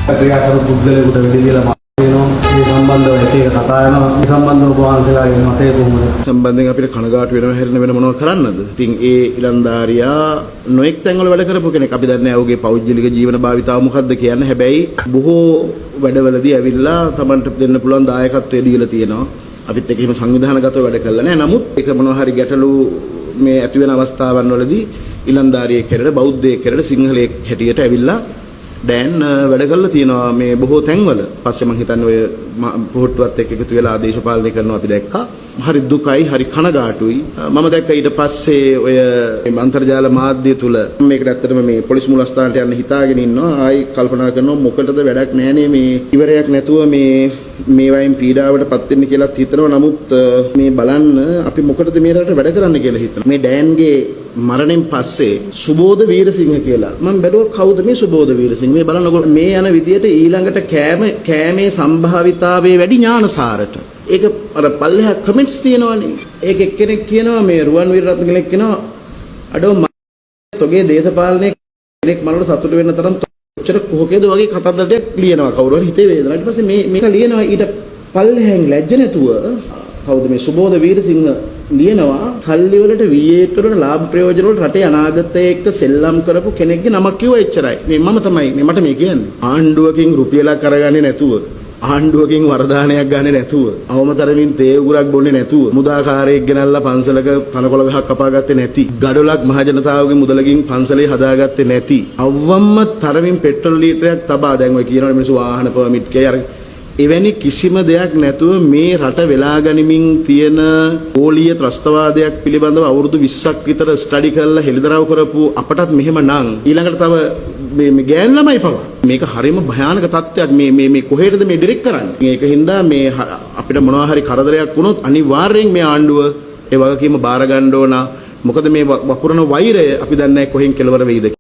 ක්‍රියාකරු පුද්ගලයෙකුට වෙඩි කියලා වෙනවා. මේ සම්බන්ධව එක එක කතා යනවා. මේ සම්බන්ධව වහන්සේලාගේ මතය කොහොමද? සම්බන්ධයෙන් අපිට කනගාටු වෙනව හැරෙන වෙන මොනව කරන්නද? ඉතින් ඒ ඉලන්දාරියා නොඑක් තැන්වල වැඩ කරපු කෙනෙක්. අපි දන්නේ ඔහුගේ පෞද්ගලික ජීවන භාවිතාව මොකද්ද කියන්නේ. හැබැයි බොහෝ වැඩවලදී ඇවිල්ලා Tamanට දෙන්න පුළුවන් දායකත්වය දීලා තියෙනවා. අපිත් එක්ක එහෙම සංවිධානගතව වැඩ කළා නෑ. නමුත් ඒක මොනවා හරි ගැටලු මේ ඇති වෙන අවස්ථාවන් වලදී ඉලන්දාරියෙක් හැටියට බෞද්ධයෙක් හැටියට සිංහලයෙක් හැටියට ඇවිල්ලා දැන් වැඩ කරලා තියෙනවා මේ බොහෝ තැන්වල. පස්සේ මම හිතන්නේ ඔය පොහොට්ටුවත් එක්ක එකතු වෙලා ආදේශ පාලනය කරනවා අපි දැක්කා. හරි දුකයි හරි කනගාටුයි. මම දැක්ක ඊට පස්සේ ඔය අන්තර්ජාල මාධ්‍ය තුල මේකට ඇත්තටම මේ පොලිස් මුලස්ථානට යන්න හිතාගෙන ඉන්නවා. ආයි කල්පනා කරනවා මොකටද වැඩක් නැහනේ මේ ඉවරයක් නැතුව මේ වයින් පීඩාවට පත් වෙන්න කියලා හිතනවා. නමුත් මේ බලන්න අපි මොකටද මේ රට වැඩ කරන්න කියලා හිතනවා. මේ ඩෑන්ගේ මරණයෙන් පස්සේ සුබෝධ වීරසිංහ කියලා මම බැලුවා කවුද මේ සුබෝධ වීරසිංහ. මේ බලන්නකොට මේ යන විදියට ඊළඟට කෑමේ සම්භාවිතාවයේ වැඩි ඥානසාරට ඒක අර පල්ලෙහා කමෙන්ට්ස් තියෙනවනේ. ඒක එක්කෙනෙක් කියනවා මේ රුවන් වීරරත්න කෙනෙක් කියනවා අඩෝ තොගේ දේශපාලනයේ කෙනෙක් මනෝට සතුට වෙන්න තරම් ඔච්චර කොහොකේද වගේ කතන්දරයක් ලියනවා කවුරු හරි හිතේ වේදනාවට. ඊට පස්සේ මේක ලියනවා ඊට පල්ලෙහෙන් ලැජ්ජ නැතුව කවුද මේ සුබෝධ වීරසිංහ ලියනවා සල්ලි වලට V8 වලට ලාභ ප්‍රයෝජන වලට රටේ අනාගතය එක්ක සෙල්ලම් කරපු කෙනෙක්ගේ නමක් කිව්වා එච්චරයි. මේ මම තමයි මේ මට මේ කියන්නේ. ආණ්ඩුවකින් රුපියලක් අරගන්නේ නැතුව ආණ්ඩුවකින් වරදානයක් ගන්නේ නැතුව අවමතරමින් තේ උගුරක් බොන්නේ නැතුව මුදාකාරයෙක් ගෙනල්ලා පන්සලක තනකොළ ගහක් කපාගත්තේ නැති ගඩොලක් මහ ජනතාවගේ මුදලකින් පන්සලේ හදාගත්තේ නැති අවවම්ම තරමින් පෙට්‍රල් ලීටරයක් තබා දැන් ඔය කියනවනේ මිනිස්සු වාහන පර්මිට් කේ අර එවැනි කිසිම දෙයක් නැතුව මේ රට වෙලා ගනිමින් තියෙන ඕලීය ත්‍රස්තවාදයක් පිළිබඳව අවුරුදු 20ක් විතර ස්ටඩි කරලා හෙළිදරව් කරපු අපටත් මෙහෙම නම් ඊළඟට තව මේ ගෑන් ළමයි පවා මේක හරිම භයානක තත්ත්වයක්. මේ කොහෙටද මේ ඩිරෙක්ට් කරන්නේ? ඒක හින්දා මේ අපිට මොනවා හරි කරදරයක් වුණොත් අනිවාර්යෙන් මේ ආණ්ඩුව ඒ වගකීම බාර ගන්න ඕන. මොකද මේ වපුරන වෛරය අපි දන්නේ කොහෙන් කෙලවර වෙයිද